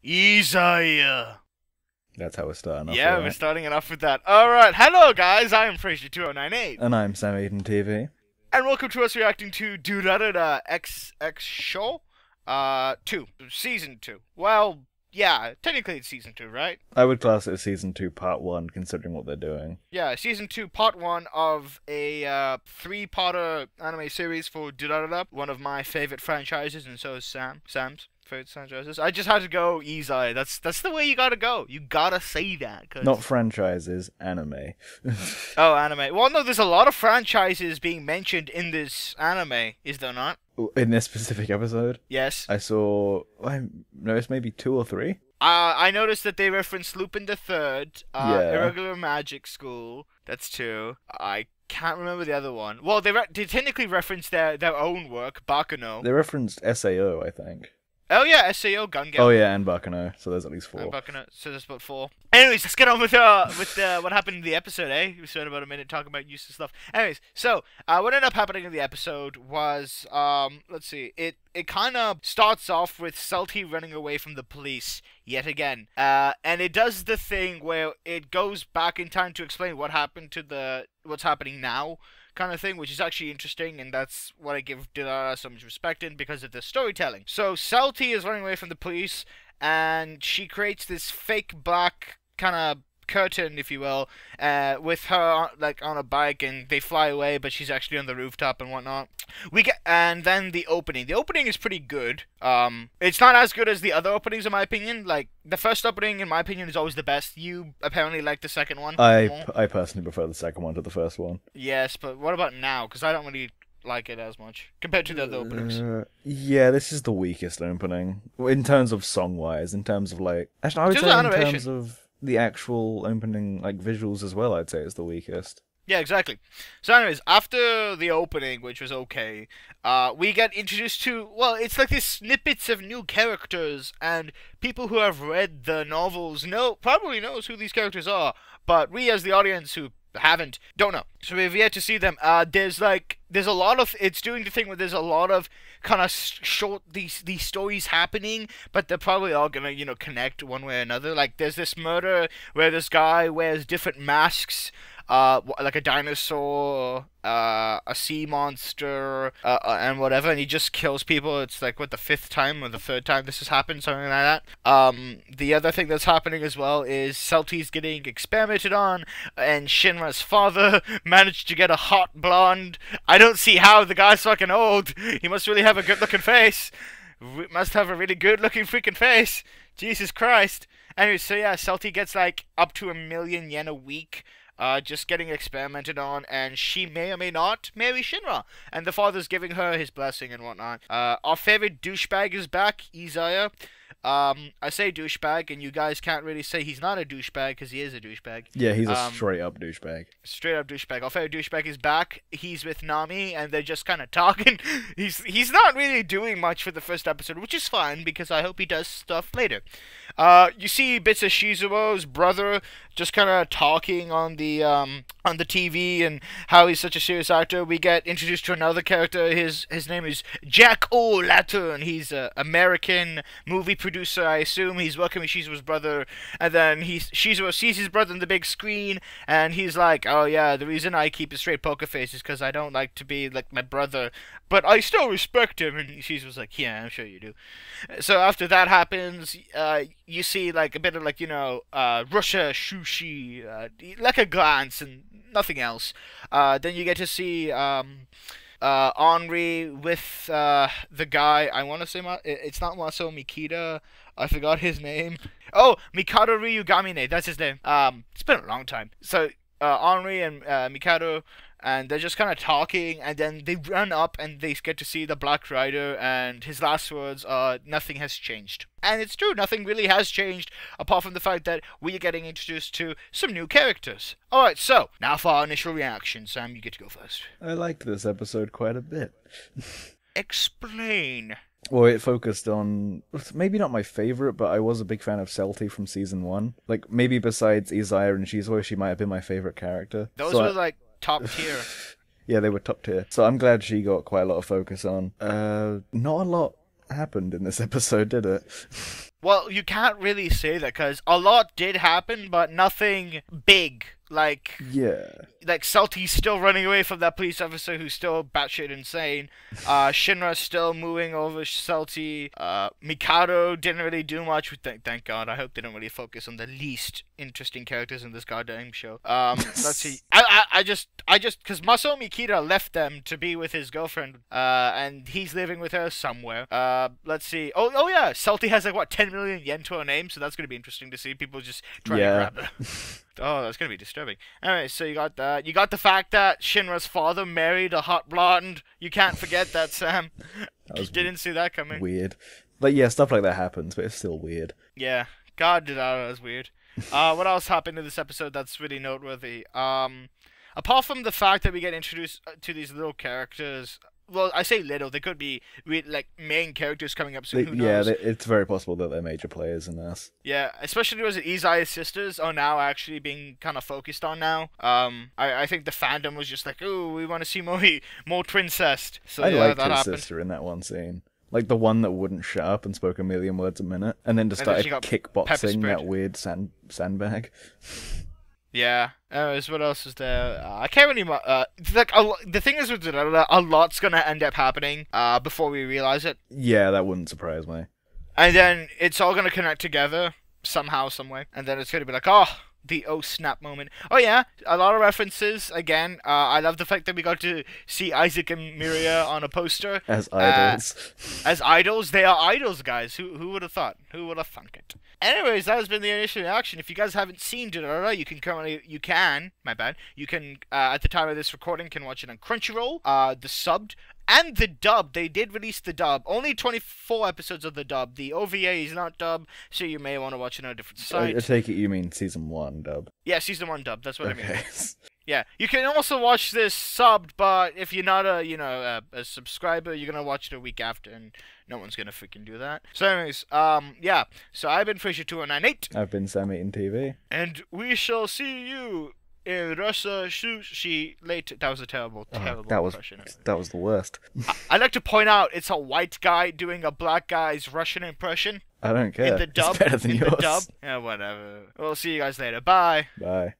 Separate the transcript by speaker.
Speaker 1: Isaiah.
Speaker 2: That's how we're starting off.
Speaker 1: Yeah,
Speaker 2: right?
Speaker 1: we're starting it off with that. Alright, hello guys, I am Fraser2098.
Speaker 2: And I'm Sam Eden TV.
Speaker 1: And welcome to us reacting to Durarara XX Shou 2. Season 2. Well, yeah, technically it's Season 2, right?
Speaker 2: I would class it as Season 2 Part 1, considering what they're doing.
Speaker 1: Yeah, Season 2 Part 1 of a three-parter anime series for Durarara, one of my favorite franchises, and so is Sam's favorite franchises. I just had to go Izai. That's the way you gotta go. You gotta say that. Cause...
Speaker 2: Not franchises, anime.
Speaker 1: Oh, anime. Well, no, there's a lot of franchises being mentioned in this anime, is there not?
Speaker 2: In this specific episode?
Speaker 1: Yes.
Speaker 2: I noticed maybe 2 or 3.
Speaker 1: I noticed that they referenced Lupin the Third,
Speaker 2: Yeah.
Speaker 1: Irregular Magic School. That's 2. I can't remember the other one. Well, they technically referenced their own work, Baccano.
Speaker 2: They referenced SAO, I think.
Speaker 1: Oh yeah, SAO, Gun Game.
Speaker 2: Oh yeah, and Baccano, so there's at least 4.
Speaker 1: And Baccano, so there's about 4. Anyways, let's get on with what happened in the episode, eh? We spent about a minute talking about useless stuff. Anyways, so what ended up happening in the episode was, let's see, it kind of starts off with Salty running away from the police yet again, and it does the thing where it goes back in time to explain what happened to what's happening now, kind of thing, which is actually interesting, and that's what I give Durarara so much respect in because of the storytelling. So Salty is running away from the police, and she creates this fake black kind of curtain, if you will, with her like on a bike, and they fly away, but she's actually on the rooftop and whatnot. And then the opening. The opening is pretty good. It's not as good as the other openings in my opinion. Like the first opening, in my opinion, is always the best. You apparently like the second one.
Speaker 2: I personally prefer the second one to the first one.
Speaker 1: Yes, but what about now? Because I don't really like it as much compared to the other openings.
Speaker 2: Yeah, this is the weakest opening in terms of song-wise. In terms of like, actually, I would say in terms of the actual opening, like visuals as well, I'd say it's the weakest.
Speaker 1: Yeah, exactly. So anyways, after the opening, which was okay, we get introduced to, well, it's like these snippets of new characters, and people who have read the novels probably knows who these characters are, but we as the audience who haven't don't know. So we've yet to see them. There's a lot of, it's doing the thing where there's a lot of kind of short these stories happening, but they're probably all gonna connect one way or another. Like there's this murder where this guy wears different masks, like a dinosaur, a sea monster, and whatever, and he just kills people. It's like, what, the 5th time or the 3rd time this has happened, something like that. The other thing that's happening as well is Salty's getting experimented on, and Shinra's father managed to get a hot blonde. I don't see how. The guy's fucking old. He must really have a good-looking face. Must have a really good-looking freaking face. Jesus Christ. Anyway, so yeah, Salty gets like up to 1,000,000 yen a week, just getting experimented on, and she may or may not marry Shinra, and the father's giving her his blessing and whatnot. Our favorite douchebag is back, Isaiah. I say douchebag, and you guys can't really say he's not a douchebag, because he is a douchebag.
Speaker 2: Yeah, he's a straight-up douchebag.
Speaker 1: Straight-up douchebag. Our favorite douchebag is back. He's with Nami, and they're just kind of talking. He's not really doing much for the first episode, which is fine, because I hope he does stuff later. You see bits of Shizuo's brother just kind of talking on the TV, and how he's such a serious actor. We get introduced to another character. His name is Jack O'Lantern. He's an American movie producer, I assume. He's working with Shizuo's brother, and then Shizuo sees his brother on the big screen, and he's like, oh yeah, the reason I keep a straight poker face is because I don't like to be like my brother, but I still respect him. And Shizuo's like, yeah, I'm sure you do. So after that happens, you see like a bit of like, Russia sushi, like a glance and nothing else. Then you get to see Henri with the guy. I want to say it's not Maso Mikita. I forgot his name. Oh, Mikado Ryugamine. That's his name. It's been a long time. So Henri and Mikado, and they're just kind of talking, and then they run up and they get to see the Black Rider, and his last words are, nothing has changed. And it's true, nothing really has changed, apart from the fact that we are getting introduced to some new characters. Alright, so, now for our initial reaction. Sam, you get to go first.
Speaker 2: I liked this episode quite a bit.
Speaker 1: Explain.
Speaker 2: Well, it focused on, maybe not my favourite, but I was a big fan of Salty from Season 1. Like, maybe besides Isaiah and Shizuo, she might have been my favourite character.
Speaker 1: Those were like top tier.
Speaker 2: Yeah, they were top tier. So I'm glad she got quite a lot of focus on. Not a lot happened in this episode, did it?
Speaker 1: Well, you can't really say that because a lot did happen, but nothing big.
Speaker 2: Yeah.
Speaker 1: Like Salty's still running away from that police officer who's still batshit insane. Shinra's still moving over Salty. Mikado didn't really do much. Thank God. I hope they don't really focus on the least interesting characters in this goddamn show. Let's see. I just, because Masao Mikita left them to be with his girlfriend, and he's living with her somewhere. Let's see. Oh yeah, Salty has like what 10 million yen to her name, so that's gonna be interesting to see. People just trying to grab her. Oh, that's gonna be disturbing. Anyway, so you got that. You got the fact that Shinra's father married a hot blonde. You can't forget that, Sam. Didn't see that coming.
Speaker 2: Weird. Like, yeah, stuff like that happens, but it's still weird.
Speaker 1: Yeah. God, that was weird. What else happened in this episode that's really noteworthy? Apart from the fact that we get introduced to these little characters. Well, I say little. They could be like main characters coming up soon. Who knows?
Speaker 2: Yeah, it's very possible that they're major players in this.
Speaker 1: Yeah, especially those Izai's sisters are now actually being kind of focused on now. I think the fandom was just like, ooh, we want to see more twincest. So
Speaker 2: I
Speaker 1: yeah,
Speaker 2: liked
Speaker 1: that
Speaker 2: his
Speaker 1: happened.
Speaker 2: sister in that one scene. Like the one that wouldn't shut up and spoke a million words a minute, and then just started kickboxing that weird sandbag.
Speaker 1: Yeah. Anyways, what else is there? I can't really. Like the thing is with Durarara, a lot's gonna end up happening. Before we realize it.
Speaker 2: Yeah, that wouldn't surprise me.
Speaker 1: And then it's all gonna connect together somehow, some way, and then it's gonna be like, oh, the oh snap moment. Oh yeah, a lot of references again. I love the fact that we got to see Isaac and Miria on a poster
Speaker 2: as idols.
Speaker 1: As idols, they are idols, guys. Who would have thought? Who would have thunk it? Anyways, that has been the initial reaction. If you guys haven't seen Durarara, you can at the time of this recording can watch it on Crunchyroll, the subbed and the dub. They did release the dub. Only 24 episodes of the dub. The OVA is not dub, so you may want to watch it on a different site.
Speaker 2: I take it you mean season 1 dub.
Speaker 1: Yeah, season 1 dub. That's what I
Speaker 2: Okay.
Speaker 1: mean. Yeah, you can also watch this subbed, but if you're not a subscriber, you're gonna watch it a week after, and no one's gonna freaking do that. So anyways, yeah. So I've been Fisher2098.
Speaker 2: I've been Sam Eaton TV.
Speaker 1: And we shall see you in Russia Sushi later. That was a terrible impression.
Speaker 2: That was the worst.
Speaker 1: I'd like to point out it's a white guy doing a black guy's Russian impression.
Speaker 2: I don't care.
Speaker 1: In the dub.
Speaker 2: It's better than yours.
Speaker 1: The dub. Yeah, whatever. We'll see you guys later. Bye.
Speaker 2: Bye.